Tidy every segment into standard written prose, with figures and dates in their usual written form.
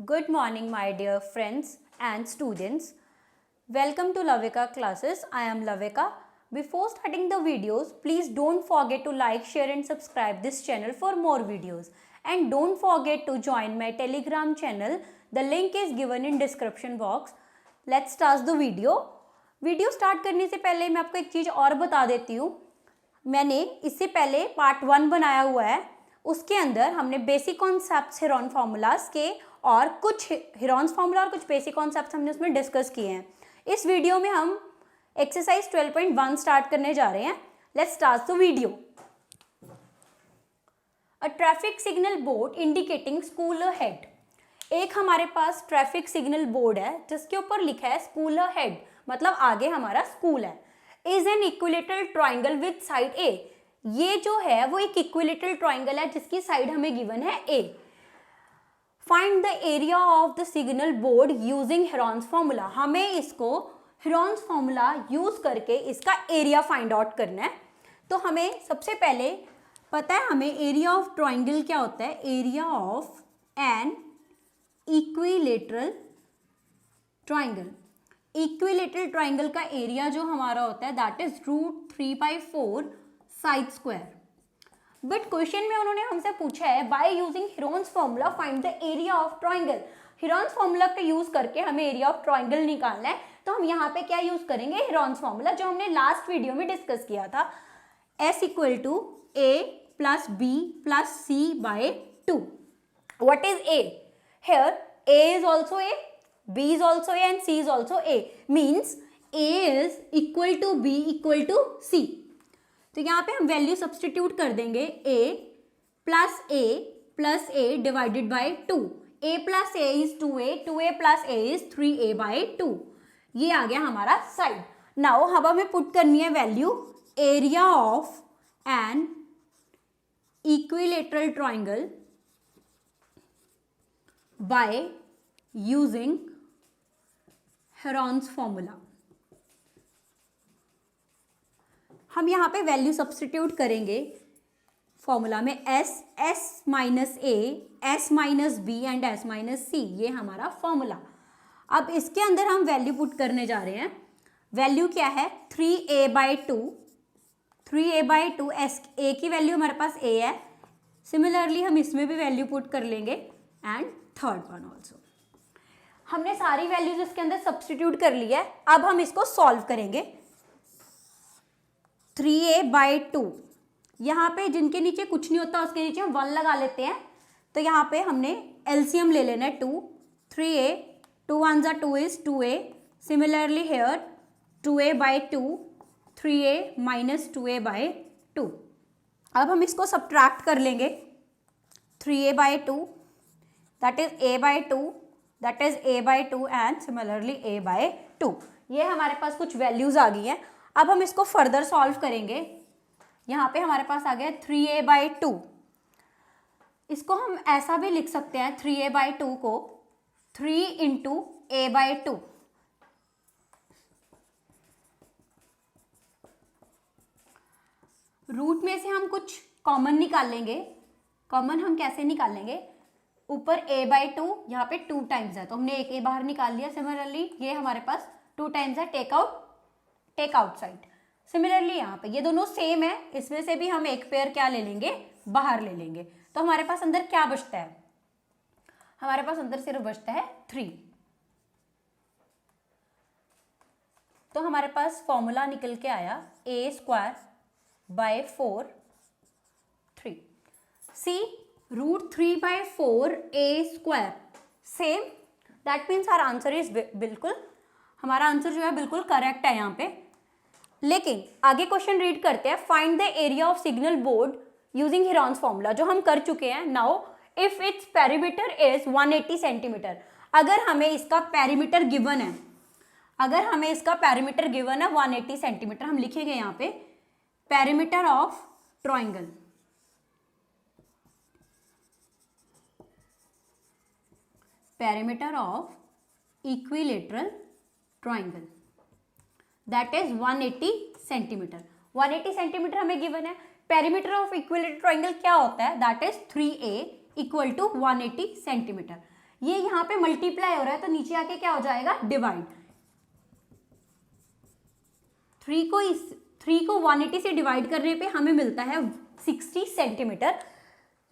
Good morning, my dear friends and students. Welcome to Lavika classes. I am Lavika. Before starting the videos, please don't forget to like, share and subscribe this channel for more videos. And don't forget to join my Telegram channel. The link is given in description box. Let's start the video. Video start करने से पहले मैं आपको एक चीज़ और बता देती हूँ. मैंने इससे पहले पार्ट 1 बनाया हुआ है. उसके अंदर हमने बेसिक कॉन्सेप्ट्स हेरॉन फार्मूलाज के और कुछ हेरॉन्स फार्मूला और कुछ बेसिक कॉन्सेप्ट्स हमने उसमें डिस्कस किए हैं. इस वीडियो में हम एक्सरसाइज 12.1 स्टार्ट करने जा रहे हैं. Let's start the video. A traffic signal board indicating school head. एक हमारे पास ट्रैफिक सिग्नल बोर्ड है जिसके ऊपर लिखा है स्कूल हेड, मतलब आगे हमारा स्कूल है. Is an equilateral triangle with side A. ये जो है वो एक इक्विलेटरल ट्राइंगल है जिसकी साइड हमें गिवन है A. Find the area of the signal board using Heron's formula. हमें इसको हेरॉन्स फॉर्मूला यूज करके इसका एरिया फाइंड आउट करना है. तो हमें सबसे पहले पता है हमें एरिया ऑफ ट्राइंगल क्या होता है. Area of N equilateral triangle. Equilateral triangle का एरिया जो हमारा होता है that is √3/4 side square. But question में उन्होंने हमसे पूछा है bye using Heron's formula find the area of triangle. Heron's formula का यूज करके हमें एरिया ऑफ ट्राइंगल निकालना है. तो हम यहाँ पे क्या यूज करेंगे, हेरॉन्स फॉर्मूला जो हमने लास्ट वीडियो में डिस्कस किया था. S = A + B + C / 2. What is A? Here A is also A, B is also A and C is also A. Means A is equal to B equal to C. तो यहाँ पे हम value substitute कर देंगे. A divided by 2. A + A is 2A, 2A + A is 3A/2. ये आ गया हमारा side. Now अब हमें पुट करनी है value area of N equilateral triangle bye using Heron's formula. हम यहाँ पे वैल्यू सब्सटीट्यूट करेंगे फॉर्मूला में. S - A, S - B and S - C. ये हमारा फॉर्मूला. अब इसके अंदर हम वैल्यू पुट करने जा रहे हैं. वैल्यू क्या है 3A/2. 3A/2 A की वैल्यू हमारे पास A है. सिमिलरली हम इसमें भी वैल्यू पुट कर लेंगे एंड थर्ड वन ऑल्सो. हमने सारी वैल्यूज इसके अंदर सब्सटीट्यूट कर ली है. अब हम इसको सॉल्व करेंगे. 3A/2 यहाँ पे जिनके नीचे कुछ नहीं होता उसके नीचे हम 1 लगा लेते हैं. तो यहाँ पे हमने एलसीएम ले लेना है 2. 3A 2 1 = 2 is 2A. Similarly here 2A/2 3A - 2A/2. अब हम इसको सब्ट्रैक्ट कर लेंगे. 3A/2 that is A/2 that is A/2 and similarly A/2. ये हमारे पास कुछ वैल्यूज आ गई हैं. अब हम इसको फर्दर सॉल्व करेंगे. यहाँ पे हमारे पास आ गया 3A/2. इसको हम ऐसा भी लिख सकते हैं 3A/2 को 3 × A/2. रूट में से हम कुछ कॉमन निकाल लेंगे. कॉमन हम कैसे निकाल लेंगे, ऊपर A/2 यहाँ पे 2 टाइम्स है तो हमने एक A बाहर निकाल लिया. सिमिलरली ये हमारे पास 2 टाइम्स है, टेक आउटसाइड. सिमिलरली यहाँ पे ये दोनों सेम है, इसमें से भी हम एक पेयर क्या ले लेंगे, बाहर ले लेंगे. तो हमारे पास अंदर क्या बचता है, हमारे पास अंदर सिर्फ बचता है 3. तो हमारे पास फॉर्मूला निकल के आया A² / 3. C √3/4 A². Same, that means our answer is बिल्कुल, हमारा आंसर जो है बिल्कुल करेक्ट है यहाँ पे. लेकिन आगे क्वेश्चन रीड करते हैं. Find the area of signal board using Heron's formula, जो हम कर चुके हैं. Now if its perimeter is 180 centimetre. अगर हमें इसका पेरीमीटर गिवन है, 180 सेंटीमीटर, हम लिखेंगे यहाँ पे perimeter of triangle. Perimeter of equilateral triangle that is 180 centimetre. 180 centimetre हमें गिवन है. पेरीमीटर ऑफ इक्विलेटरल ट्राइंगल क्या होता है, दैट इज 3A = 180 सेंटीमीटर. ये यहाँ पे मल्टीप्लाई हो रहा है तो नीचे आके क्या हो जाएगा, डिवाइड। 3 को 180 से डिवाइड करने पे हमें मिलता है 60 सेंटीमीटर।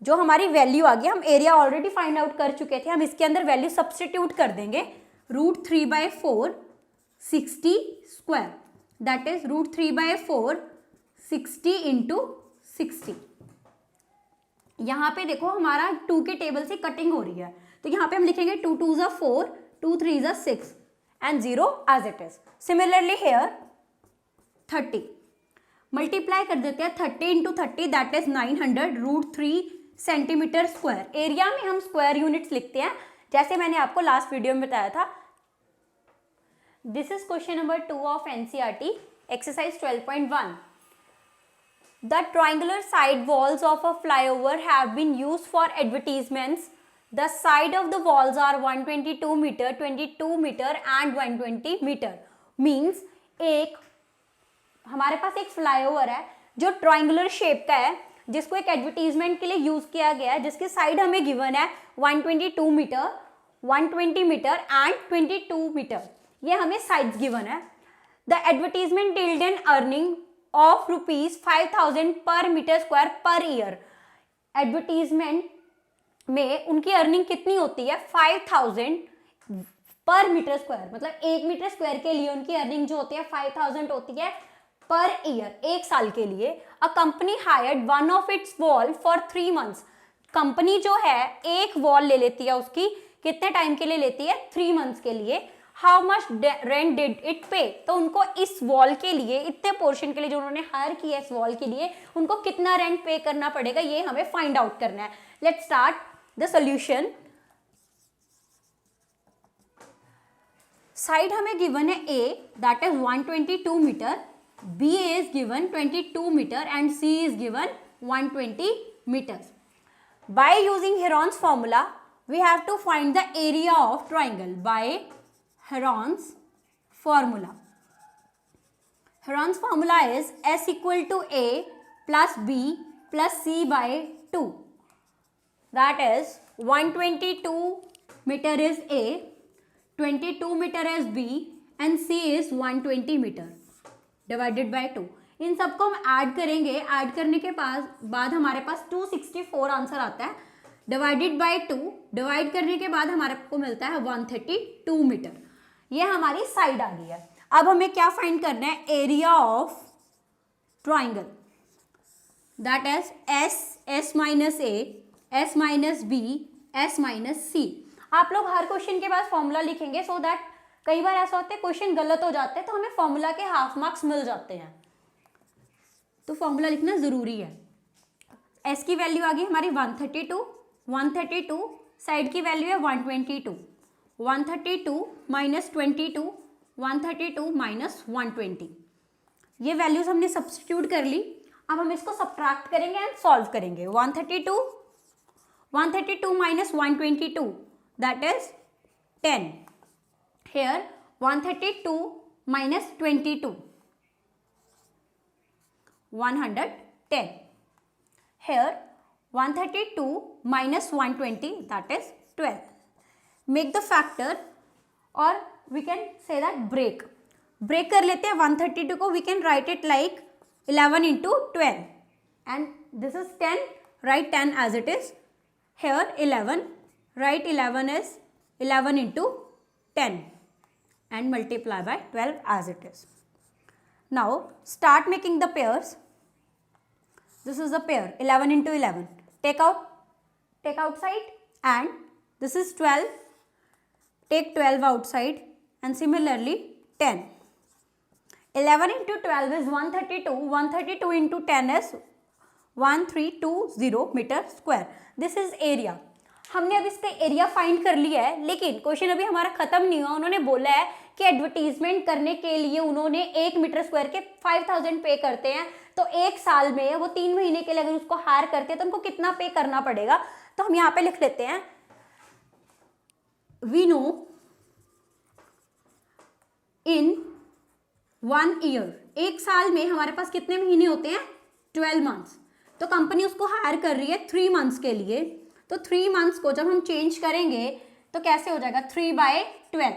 जो हमारी वैल्यू आ गई, हम एरिया ऑलरेडी फाइंड आउट कर चुके थे, हम इसके अंदर वैल्यू सब्स्टिट्यूट कर देंगे। √3/4 60 स्क्वायर, दैट इज √3/4 60 इंटू 60। यहाँ पे देखो हमारा 2 के टेबल से कटिंग हो रही है, तो यहाँ पे हम लिखेंगे 2 2 ज़ा 4, 2 3 ज़ा 6 and 0 as it is. Similarly here 30 multiply कर देते हैं, 30 into 30 that is 900 √3 centimetre square. Area में हम स्क्वायर यूनिट्स लिखते हैं, जैसे मैंने आपको लास्ट वीडियो में बताया था। This is question number 2 of NCERT exercise 12.1। The triangular side walls of a flyover have been used for advertisements. The side of the walls are 122 meter, 22 meter and 120 meter. Means एक हमारे पास एक flyover है जो triangular shape का है, जिसको एक advertisement के लिए यूज किया गया है, जिसकी साइड हमें गिवन है 122 मीटर, 120 मीटर एंड 22 मीटर। ये हमें साइड्स गिवन है। The advertisement yielded an earning of ₹5,000 per metre square per year. Advertisement में उनकी अर्निंग कितनी होती है, 5,000 पर मीटर स्क्वायर, मतलब 1 मीटर स्क्वायर के लिए उनकी अर्निंग जो होती है 5,000 होती है पर ईयर, 1 साल के लिए। A company hired one of its wall for 3 months. Company जो है एक वॉल ले लेती है, उसकी कितने टाइम के लिए लेती है, 3 मंथ्स के लिए। How much rent did it पे, तो उनको इस वॉल के लिए, इतने पोर्शन के लिए जो उन्होंने हायर किया इस वॉल के लिए, उनको कितना रेंट पे करना पड़ेगा, ये हमें फाइंड आउट करना है। Let's start the solution. Side हमें गिवन है A, that is 122 metre, B is given 22 metre and C is given 120 metres. By using Heron's formula we have to find the area of triangle by Heron's formula. Heron's formula is S equal to A plus B plus C by 2. That is 122 meter is A, 22 meter is B and C is 120 meter divided by 2. इन सबको हम add करेंगे, add करने के बाद हमारे पास 264 answer आता है। Divided by 2, divide करने के बाद हमारे को मिलता है 132 मीटर। ये हमारी साइड आ गई है। अब हमें क्या फाइंड करना है, area of triangle, that is S minus A, S minus B, S minus C। आप लोग हर क्वेश्चन के बाद फॉर्मूला लिखेंगे, सो दैट कई बार ऐसा होता है क्वेश्चन गलत हो जाते हैं तो हमें फॉर्मूला के हाफ मार्क्स मिल जाते हैं, तो फॉर्मूला लिखना जरूरी है। S की वैल्यू आ गई हमारी 132, साइड की वैल्यू है 122, 132 माइनस 22, 132 माइनस 120। ये वैल्यूज हमने सब्स्टिट्यूट कर ली। अब हम इसको सब्ट्रैक्ट करेंगे एंड सॉल्व करेंगे। 132 minus 122 that is 10। Here 132 minus 22 110। Here 132 minus 120 that is 12। Make the factor or we can say that break कर लेते हैं 132 को, we can write it like 11 into 12 and this is 10, write 10 as it is. Here 11, write 11 is 11 into 10 and multiply by 12 as it is. Now start making the pairs. This is the pair 11 into 11. Take outside and this is 12. Take 12 outside and similarly 10. 11 into 12 is 132. 132 into 10 is 1320 meter square. This is area. हमने अब इसका area find कर लिया है, लेकिन question अभी हमारा खत्म नहीं हुआ। उन्होंने बोला है कि एडवर्टीजमेंट करने के लिए उन्होंने 1 मीटर स्क्वायर के 5,000 पे करते हैं, तो 1 साल में वो 3 महीने के लिए अगर उसको हायर करते हैं तो उनको कितना पे करना पड़ेगा। तो हम यहाँ पे लिख लेते हैं, we know in 1 year, 1 साल में हमारे पास कितने महीने होते हैं, 12 मंथ्स। तो कंपनी उसको हायर कर रही है 3 मंथ्स के लिए, तो 3 मंथ्स को जब हम चेंज करेंगे तो कैसे हो जाएगा 3/12,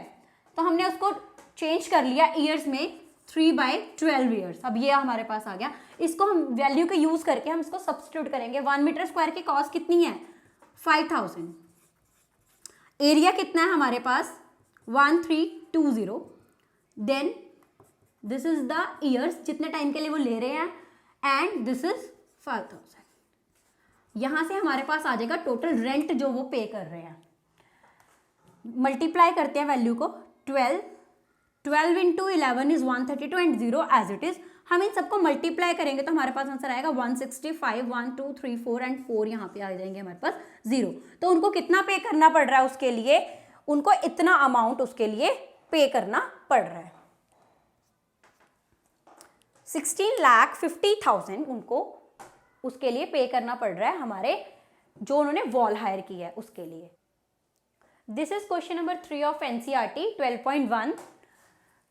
तो हमने उसको चेंज कर लिया ईयर्स में 3/12 ईयर्स। अब ये हमारे पास आ गया, इसको हम वैल्यू के यूज करके हम इसको सब्स्टिट्यूट करेंगे। 1 मीटर स्क्वायर की कॉस्ट कितनी है 5000, एरिया कितना है हमारे पास 1320, then this is the years जितने टाइम के लिए वो ले रहे हैं, एंड दिस इज 5000। यहां से हमारे पास आ जाएगा टोटल रेंट जो वो पे कर रहे हैं। मल्टीप्लाई करते हैं वैल्यू को, 12 into 11 is 132 and 0 as it is. हम इन सबको मल्टीप्लाई करेंगे तो हमारे पास आंसर आएगा 165, 1 2 3 4 एंड 4 यहाँ पे आ जाएंगे हमारे पास 0। तो उनको कितना पे करना पड़ रहा है उसके लिए, उनको इतना अमाउंट उसके लिए पे करना पड़ रहा है। 16,50,000 उनको उसके लिए पे करना पड़ रहा है, हमारे जो उन्होंने वॉल हायर की है उसके लिए। This is question number 3 of NCERT 12.1।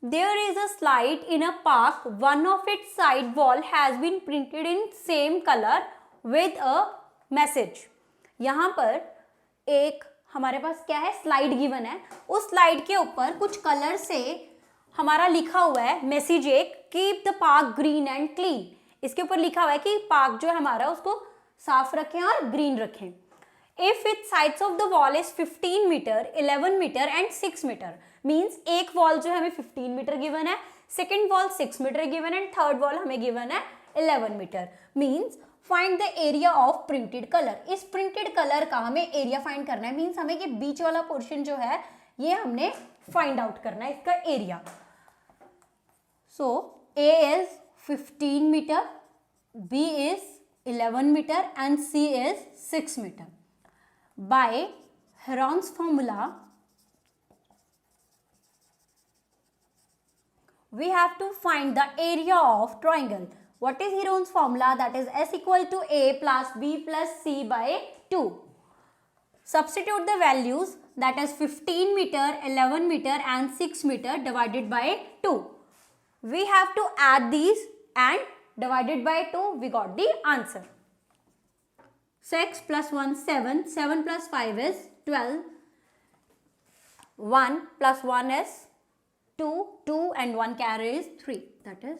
There is a slide in a park. One of its side wall has been printed in same color with a message. यहाँ पर एक हमारे पास क्या है, स्लाइड गिवन है, उस स्लाइड के ऊपर कुछ कलर से हमारा लिखा हुआ है मैसेज एक, keep the park green and clean. इसके ऊपर लिखा हुआ है कि पार्क जो है हमारा उसको साफ रखें और ग्रीन रखें। If it sides of the wall is 15 metre, 11 metre and 6 metre, means एक वॉल जो है हमें 15 मीटर गिवन है, सेकेंड वॉल 6 मीटर गिवन है, एंड थर्ड वॉल हमें गिवन है 11 metre. Means find the area of printed colour. इस printed colour का हमें एरिया फाइंड करना है, मीन्स हमें ये बीच वाला पोर्शन जो है ये हमने फाइंड आउट करना है इसका area. So A is 15 meter, B is 11 meter and C is 6 meter. By Heron's formula, we have to find the area of triangle. What is Heron's formula? That is S equal to A plus B plus C by 2. Substitute the values, that is 15 meter, 11 meter and 6 meter divided by 2. We have to add these and divided by 2, we got the answer. 6 plus 1 7, 7 plus 5 is 12, 1 plus 1 is 2, 2 and 1 carry is 3, that is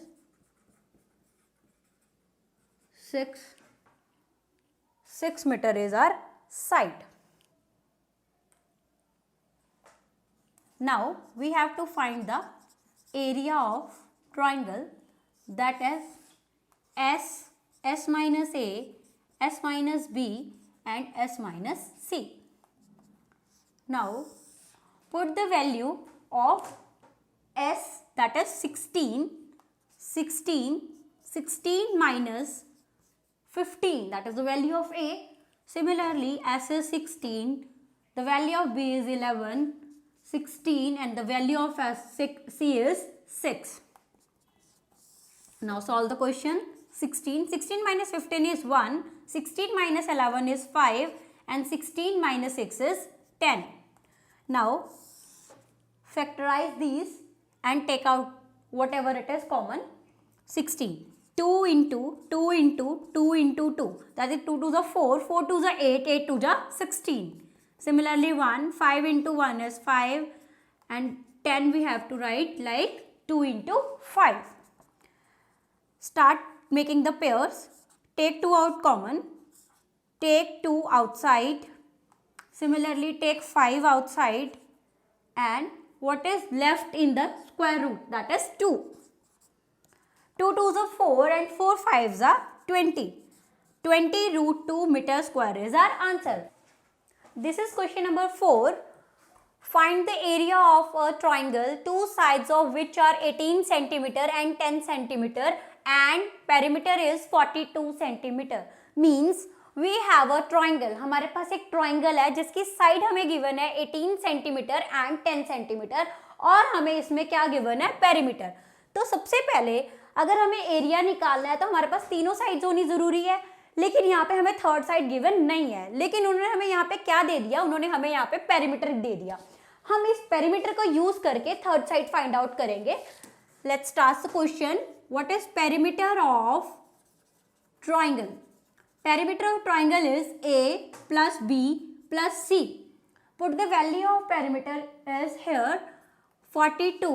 6. 6 meter is our side. Now we have to find the area of triangle, that is S minus A, S minus B and S minus C. Now put the value of S, that is 16, 16 minus 15, that is the value of A. Similarly, S is 16, the value of B is 11, 16 and the value of C is 6. Now solve the question. 16 minus 15 is 1, 16 minus 11 is 5 and 16 minus 6 is 10. Now factorize these and take out whatever it is common. 16, 2 into 2 into 2 into 2, that is 2 to the 4, 4 to the 8, 8 to the 16. Similarly 1, 5 into 1 is 5 and 10 we have to write like 2 into 5. Start making the pairs. Take 2 out common, take 2 outside, similarly take 5 outside, and what is left in the square root, that is 2. 2 2s are 4 and 4 5s are 20. 20 root 2 meter square is our answer. This is question number 4. Find the area of a triangle, two sides of which are 18 centimeter and 10 centimeter and perimeter is 42 centimeter. Means we have a triangle. हमारे पास एक triangle है जिसकी side हमें given है 18 centimetre and 10 centimetre और हमें इसमें क्या गिवन है पेरीमीटर। तो सबसे पहले अगर हमें एरिया निकालना है तो हमारे पास तीनों साइड्स होनी जरूरी है, लेकिन यहाँ पे हमें थर्ड साइड गिवन नहीं है, लेकिन उन्होंने हमें यहाँ पे क्या दे दिया, उन्होंने हमें यहाँ पे पेरीमीटर दे दिया। हम इस पेरीमीटर को यूज करके थर्ड साइड फाइंड आउट करेंगे। Let's start the question. What is perimeter of triangle? Perimeter of triangle is A plus B plus C Put the value of perimeter is here 42.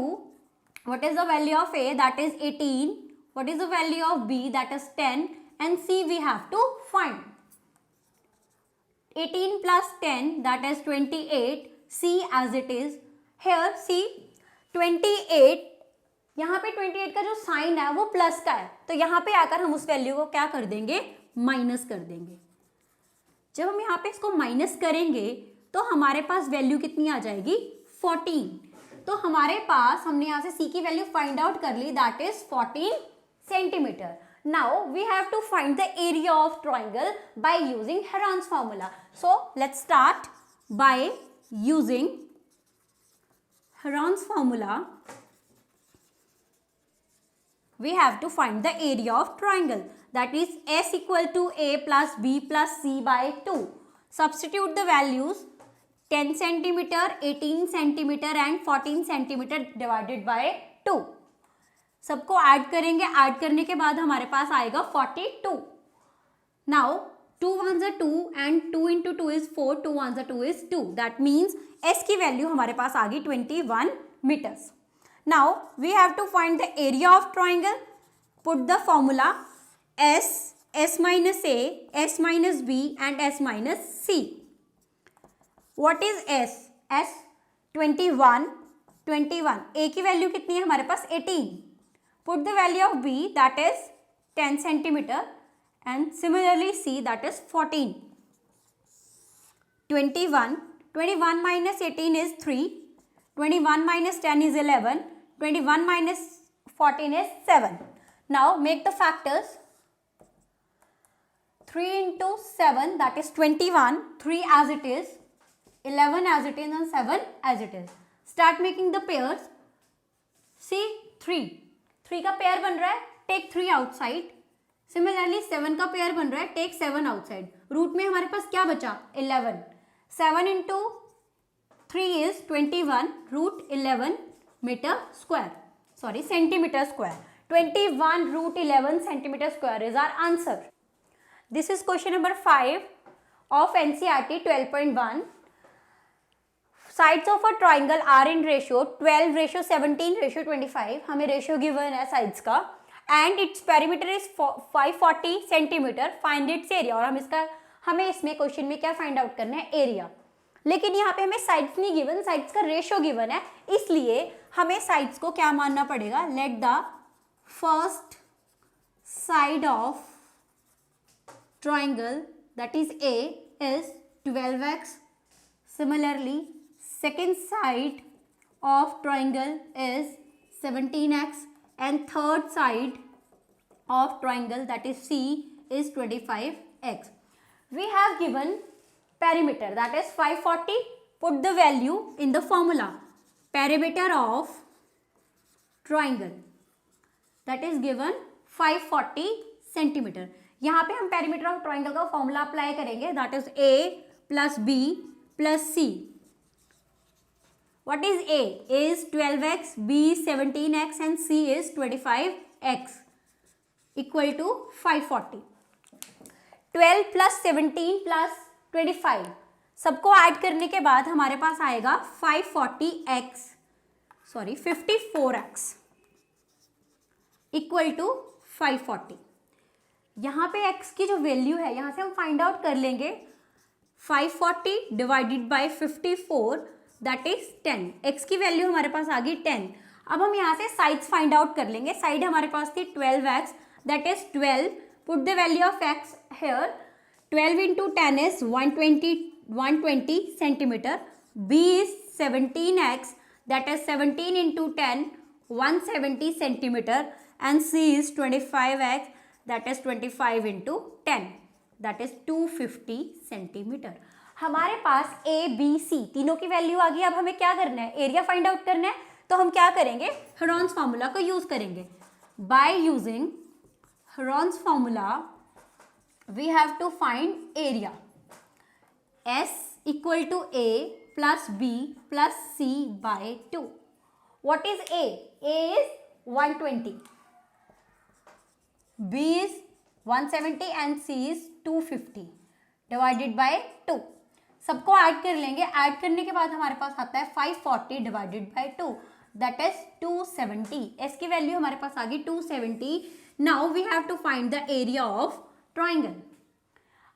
What is the value of A? That is 18. What is the value of B? That is 10. And C we have to find. 18 plus 10, that is 28. C as it is. Here see 28, यहाँ पे 28 का जो sign है वो plus का है, तो यहाँ पे आकर हम उस वैल्यू को क्या कर देंगे, माइनस कर देंगे। जब हम यहाँ पे इसको माइनस करेंगे तो हमारे पास वैल्यू कितनी आ जाएगी, 14। तो हमारे पास, हमने यहाँ से C की वैल्यू फाइंड आउट कर ली, that is 14 centimetre. Now we have to find the area of triangle by using Heron's formula. So let's start by using Heron's formula. We have to find the area of triangle, that is S equal to A plus B plus C by 2. Substitute the values 10 centimeter, 18 centimeter and 14 centimeter divided by 2. सबको add करेंगे, add करने के बाद हमारे पास आएगा 42. Now 2 1s are 2 and 2 into 2 is 4, 2 1s are 2 is 2. That means S की value हमारे पास आ गई 21 meters. Now we have to find the area of triangle. Put the formula S, S minus A, S minus B and S minus C. What is S? S 21, 21. A की value कितनी है हमारे पास, 18. Put the value of B, that is 10 centimeter, and similarly C, that is 14. 21, 21 minus 18 is 3, 21 minus 10 is 11, 21 minus 14 is 7. Now make the factors. 3 into 7, that is 21, 3 as it is, 11 as it is and 7 as it is. Start making the pairs. See 3 का pair बन रहा है, take 3 outside. Similarly 7 का pair बन रहा है, take 7 outside. Root में हमारे पास क्या बचा, 11। 7 into 3 is 21, root 11 metre square, sorry centimetre square. 21 root 11 centimeter square is our answer. This is question number 5 of NCERT 12.1. Sides of a triangle are in ratio 12, ratio 17, ratio 25. हमें ratio given है sides का, and its perimeter is 540 centimeter. Find its area. और हमें इसमें question में क्या find out करना है, एरिया। लेकिन यहाँ पे हमें साइड्स नहीं गिवन, साइड्स का रेशियो गिवन है, इसलिए हमें साइड्स को क्या मानना पड़ेगा, let the first side of triangle that is a is 12x. Similarly, second side of triangle is 17x and third side of triangle that is C is 25x. We have given perimeter that is 540. Put the value in the formula. Perimeter of triangle that is given 540 centimeter. यहाँ पे हम perimeter of triangle का formula apply करेंगे, that is A plus B plus C. What is A? A is 12x, B is 17x and C is 25x equal to 540. 12 plus 17 plus 25 सबको add करने के बाद हमारे पास आएगा 540x, sorry 54x equal to 540. यहाँ पे x की जो वैल्यू है यहाँ से हम फाइंड आउट कर लेंगे. 540 divided by 54 that is 10. x की वैल्यू हमारे पास आ गई 10. अब हम यहाँ से साइड्स फाइंड आउट कर लेंगे. साइड हमारे पास थी 12x that is 12. Put the value of x here. 12 into 10 is 120 centimeter. B is 17x that is 17 into 10 170 centimeter and C is 25x that is 25 into 10 that is 250 centimeter. हमारे पास A, B, C तीनों की value आ गई. अब हमें क्या करना है, area find out करना है. तो हम क्या करेंगे, हेरॉन्स फार्मूला को यूज करेंगे. Bye using Heron's formula we have to find area. S equal to A plus B plus C by 2. What is A? A is 120. B is 170 and C is 250 divided by 2. सबको add कर लेंगे, add करने के बाद हमारे पास आता है 540 divided by 2, that is 270। S की वैल्यू हमारे पास आ गई 270। Now we have to find the area of triangle.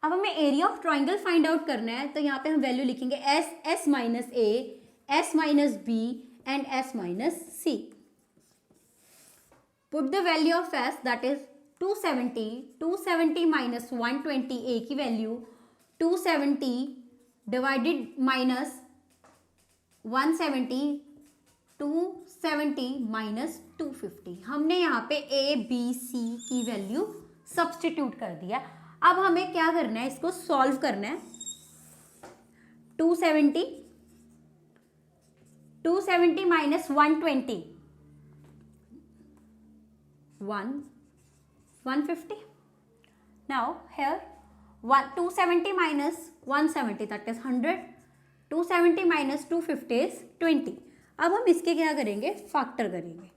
अब हमें area of triangle find out करना है, तो यहाँ पे हम वैल्यू लिखेंगे S, S minus A, S minus B and S minus C. Put the value of S that is 270, 270 minus 120 A की वैल्यू 270 डिवाइडेड माइनस 170, 270 माइनस 250। हमने यहाँ पे ए बी सी की वैल्यू सब्सटीट्यूट कर दिया। अब हमें क्या करना है, इसको सॉल्व करना है। 270, 270 minus 120, 150. Now here 270 minus 170 that is 100. 270 minus 250 is 20. अब हम इसके क्या करेंगे, फैक्टर करेंगे।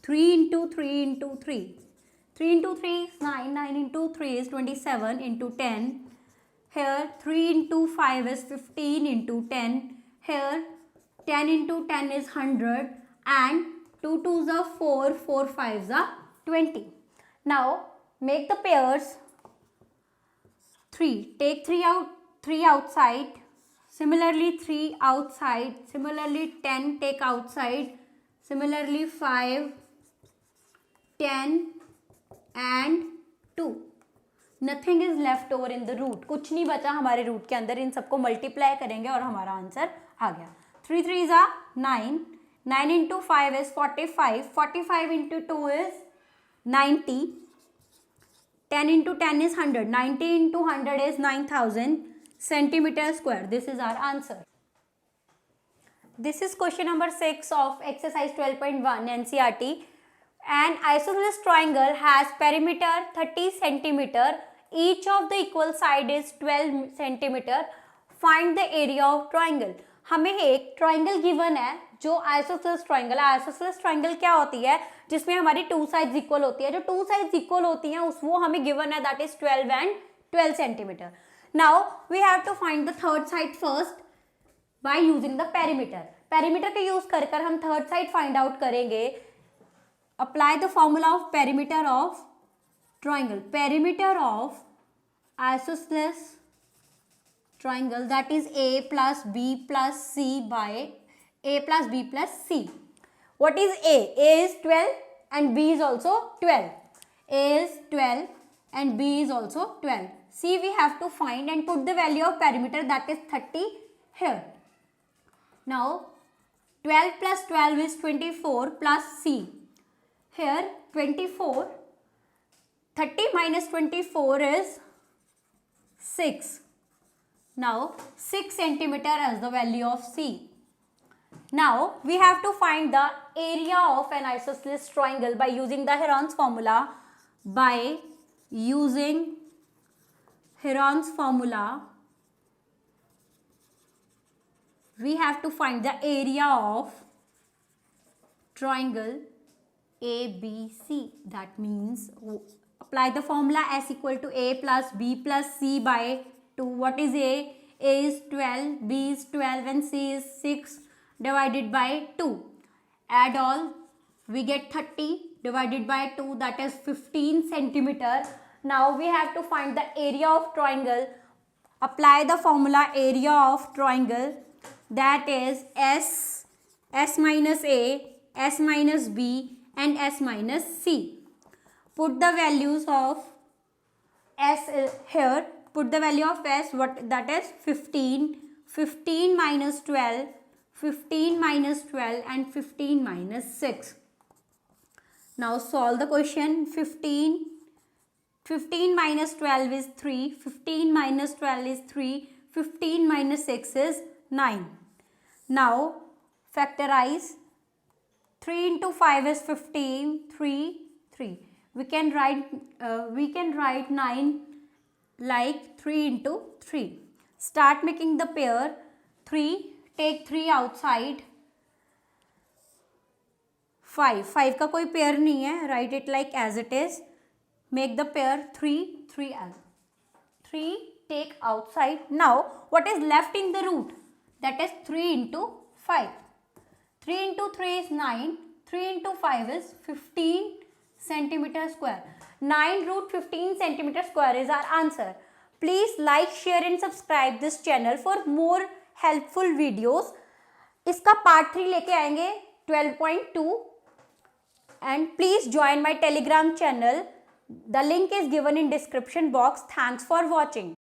3 into 3 into 3, 3 into 3 is 9, 9 into 3 is 27 into 10. Here 3 into 5 is 15 into 10. Here 10 into 10 is 100 and 2 2s are 4, 4 5s are 20. Now make the pairs 3. Take 3 out, 3 outside. Similarly 3 outside. Similarly 10 take outside. Similarly 5, 10 and 2. Nothing is left over in the root. कुछ नहीं बचा हमारे root के अंदर। इन सबको multiply करेंगे और हमारा आंसर आ गया। 3 3s are 9. 9 into 5 is 45. 45 into 2 is 90. 10 into 10 is 100. 90 into 100 is 9000 centimeter square. This is our answer. This is question number 6 of exercise 12.1 NCERT. An isosceles triangle has perimeter 30 centimeter. Each of the equal side is 12 centimeter. Find the area of triangle. हमें एक triangle given है जो isosceles triangle है। Isosceles triangle क्या होती है, जिसमें हमारी टू साइड्स इक्वल होती है। जो टू साइड्स इक्वल होती हैं उस वो हमें गिवन है, that is 12 and 12 centimetre. Now we have to find the third side first by using the perimeter. Perimeter का यूज कर कर हम थर्ड साइड फाइंड आउट करेंगे। Apply the formula of perimeter of triangle. Perimeter of isosceles triangle, that is a plus b plus c by a plus b plus c. What is a? A is 12 and b is also 12. A is 12 and b is also 12. C we have to find and put the value of perimeter, that is 30 here. Now 12 plus 12 is 24 plus c. Here 24, 30 minus 24 is 6. Now 6 centimeter as the value of C. Now we have to find the area of an isosceles triangle by using the Heron's formula. By using Heron's formula, we have to find the area of triangle ABC. That means apply the formula S equal to A plus B plus C by 2. What is A? A is 12, B is 12 and C is 6 divided by 2. Add all, we get 30 divided by 2, that is 15 centimeter. Now we have to find the area of triangle. Apply the formula area of triangle, that is S, S minus A, S minus B and S minus C. Put the values of S here. Put the value of S, what that is 15, 15 minus 12, 15 minus 12 and 15 minus 6. Now solve the question. 15 minus 12 is 3, 15 minus 12 is 3, 15 minus 6 is 9. Now factorize. 3 into 5 is 15, 3, 3. We can write 9 like 3 into 3. Start making the pair. 3, take 3 outside. 5 का कोई pair नहीं है, write it like as it is. Make the pair 3, 3 3 take outside. Now what is left in the root? That is 3 into 5. 3 into 3 is 9. 3 into 5 is 15 centimeter square. 9 root 15 centimeter square is our answer. Please like, share and subscribe this channel for more helpful videos. इसका part 3 लेके आएंगे 12.2 and please join my Telegram channel. The link is given in description box. Thanks for watching.